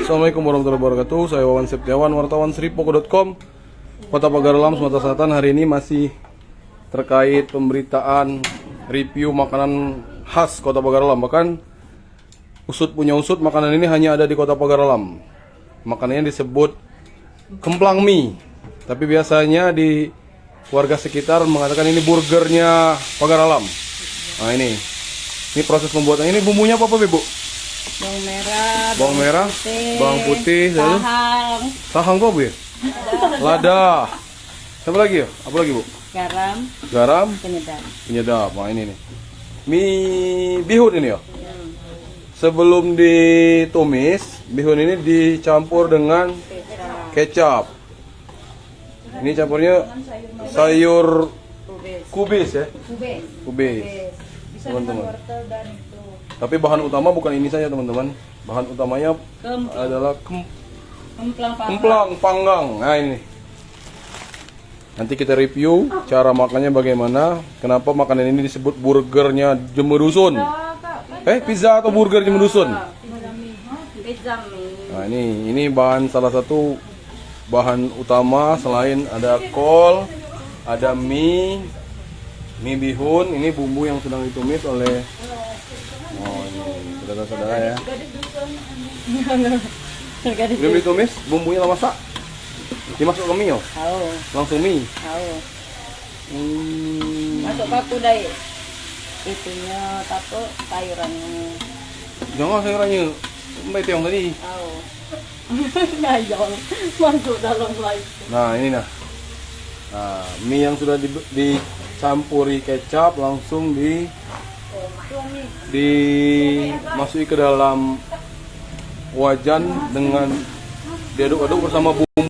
Assalamualaikum warahmatullahi wabarakatuh. Saya Wawan Septiawan, wartawan Sripoko.com, Kota Pagar Alam, Sumatera Selatan. Hari ini masih terkait pemberitaan review makanan khas Kota Pagar Alam. Bahkan usut punya usut, makanan ini hanya ada di Kota Pagar Alam. Makanannya disebut kemplang mie, tapi biasanya di warga sekitar mengatakan ini burgernya Pagar Alam. Nah ini proses pembuatan. Ini bumbunya apa Bu? Bawang merah, bawang putih, sahang kok Bu ya? Lada. Apa lagi ya? Apa lagi Bu? Garam, penyedap. Nah ini nih. Mie bihun ini ya. Sebelum ditumis, bihun ini dicampur dengan kecap. Ini campurnya sayur kubis ya. Kubis. Teman-teman. Tapi bahan utama bukan ini saja teman-teman. Bahan utamanya adalah kemplang panggang. Nah ini. Nanti kita review cara makannya bagaimana. Kenapa makanan ini disebut burgernya Jemerusun? Pizza atau burger Jemerusun? Nah ini bahan salah satu bahan utama selain ada kol, ada mie bihun. Ini bumbu yang sedang ditumis oleh saudara-saudara ya. Belum ditumis, bumbunya lah masak. Dimasuk ke mie langsung mie. Masuk paku dai. Itunya tapo sayurannya. Jangan sayurannya. Mbak Tiong tadi. Ngayol masuk dalam live. Nah ini nah. Nah mie yang sudah dicampuri kecap langsung dimasuki ke dalam wajan dengan diaduk-aduk bersama bumbu.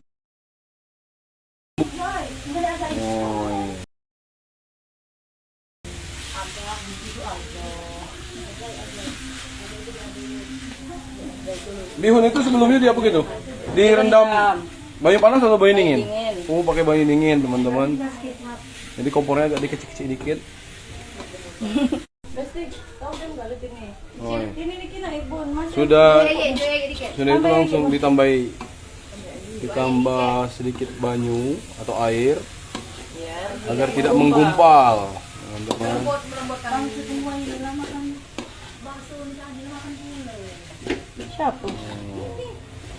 Bihun itu sebelumnya dia apa gitu? Direndam banyu panas atau banyu dingin? Oh, pakai banyu dingin, teman-teman. Jadi kompornya agak dikecil-kecil dikit. Sudah itu langsung ditambah sedikit banyu atau air agar tidak menggumpal.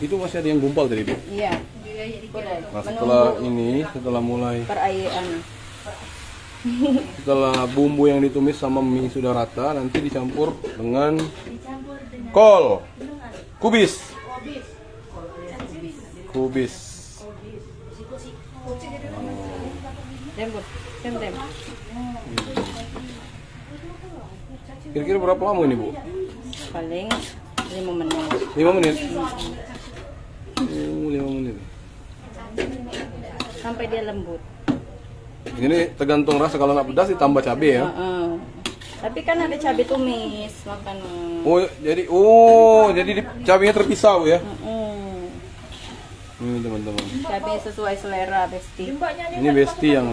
Itu masih ada yang gumpal tadi Bu? Iya. Nah setelah mulai setelah bumbu yang ditumis sama mie sudah rata, nanti dicampur dengan kol kubis. Kira-kira berapa lama ini Bu? Paling 5 menit. 5 menit? 5 menit. Sampai dia lembut. Ini tergantung rasa, kalau nggak pedas ditambah cabai ya. Tapi kan ada cabai tumis makanan. Jadi cabainya terpisah Bu ya. Ini teman-teman. Cabai sesuai selera Besti. Ini Besti yang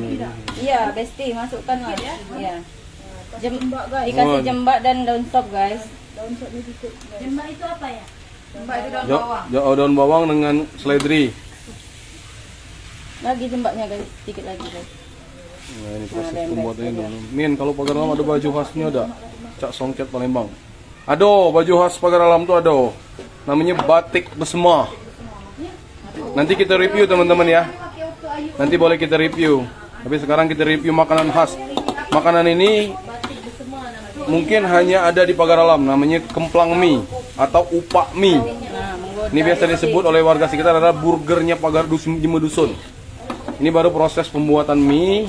Iya, Besti masukkan aja. Iya. Dikasih jembak dan daun sop guys. Daun sopnya dikit. Jembak itu apa ya? Jembak itu daun bawang. Daun bawang dengan seledri. Lagi jembaknya guys, sedikit lagi guys. Nah ini proses pembuatannya dulu. Min, kalau Pagar Alam ada baju khasnya ada. Cak Songket Palembang. Aduh, baju khas Pagar Alam tuh ada. Namanya batik Besma. Nanti kita review teman-teman ya. Nanti boleh kita review. Tapi sekarang kita review makanan khas. Makanan ini mungkin hanya ada di Pagar Alam, namanya kemplang mie atau upak mie. Ini biasa disebut oleh warga sekitar adalah burgernya Pagar Jemerusun. Ini baru proses pembuatan mie.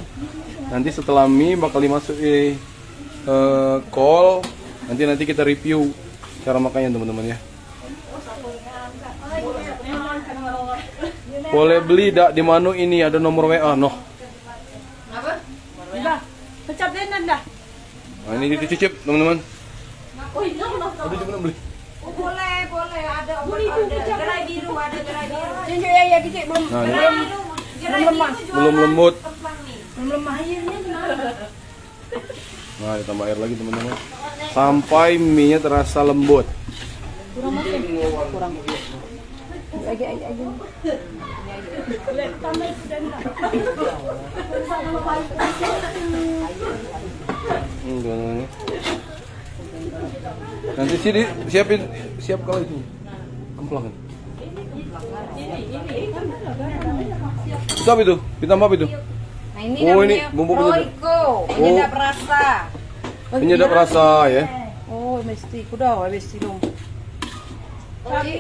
Nanti setelah mie bakal dimasuki kol. Nanti kita review cara makannya teman-teman ya. Boleh beli dak di mana ini ada nomor WA noh. Apa? Dah. Pecap denan dah. Nah ini dicicip teman-teman. Ada juga beli. Boleh ada gerai biru, ada gerai biru. Ya dicicip belum. Belum lembut. Belum lemah airnya gimana? Nah, ditambah air lagi teman-teman. Sampai mie-nya terasa lembut. Kurang. Lagi. Nanti siap kalau itu. Kemplang. Itu apa itu? Ditambah apa itu? Nah, ini Oh, ini namanya bumbu penyedap. Royco, penyedap rasa. Penyedap rasa ya. Oh, mesti kuda, mesti dong.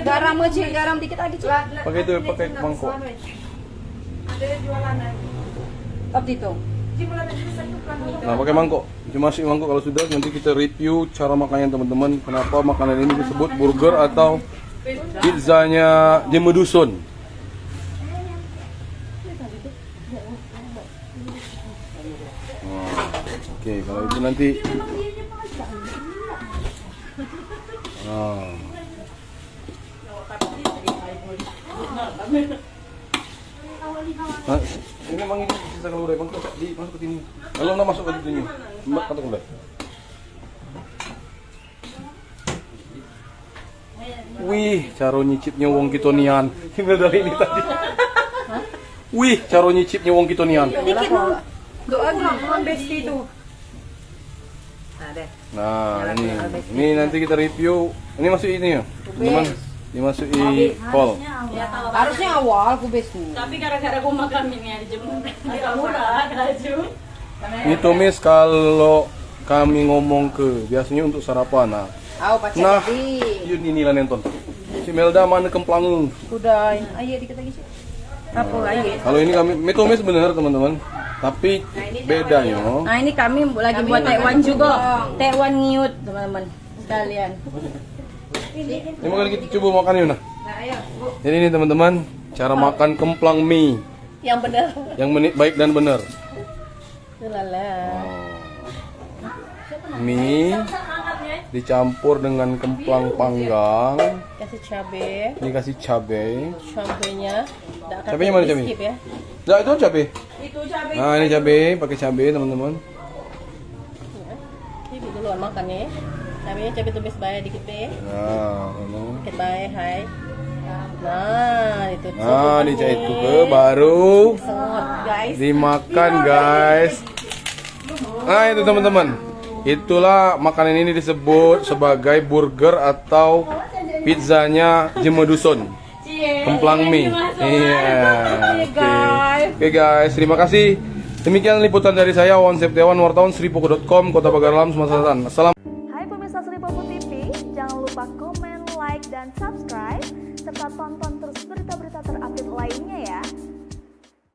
Garam aja, garam dikit lagi, Cik. Pakai mangkok. Tapi itu. Nah, pakai mangkok. Cuma masih mangkok kalau sudah nanti kita review cara makannya teman-teman. Kenapa makanan ini disebut burger atau pizzanya Jembe Dusun. Oke, kalau itu nanti Nah, ini memang ini sisa kalori bang, masuk ke sini. Kalau nggak masuk ke sini, mbak kata udah. Wih, cara nyicipnya wong kitonian. Ini dari ini tadi. Wih, cara nyicipnya wong kitonian. Dikit mau. Doa nggak besti itu. Nah, ini nanti kita review. Ini masuk ini ya, teman. Dimasuki kol. Harusnya awal aku besti. Tapi gara-gara aku makan ini aja agak murah kaju. Ini tumis kalau kami ngomong ke biasanya untuk sarapan. Nah, nah yun inilah nonton. Si Melda mana kemplang. Udah, ayo dikit lagi sih. Apa ayo? Kalau ini kami tumis bener teman-teman. Tapi bedanya. Nah, ini kami lagi buat Taiwan juga. Taiwan ngiut, teman-teman. Sekalian. Ini mungkin kita coba makan yuk nah. Jadi ini teman-teman cara makan kemplang mie Yang benar. yang baik dan benar. Lala. Mie dicampur dengan kemplang panggang, Kasih cabe. dikasih cabai. Cabenya. Cabenya mana cabai? Skip ya. Nah, itu cabai. Itu cabai. Nah, ini cabai, pakai cabai teman-teman. Ini duluan makannya. Cabenya cabai tumis bayar dikit be. Nah, ini. Dikit bayar, hai. Nah, itu. Nah, dicait itu ke baru Sengot, guys. dimakan guys. Nah, itu teman-teman. Itulah makanan ini disebut sebagai burger atau pizzanya Jembe Dusun. Kemplang mie. Iya. Oke guys, terima kasih. Demikian liputan dari saya Wawan Septiawan, wartawan sripogo.com, Kota Pagar Alam, Sumatera Selatan. Assalam. Hai pemirsa Sri Pogo TV, jangan lupa komen, like, dan subscribe serta tonton terus berita-berita terupdate lainnya ya.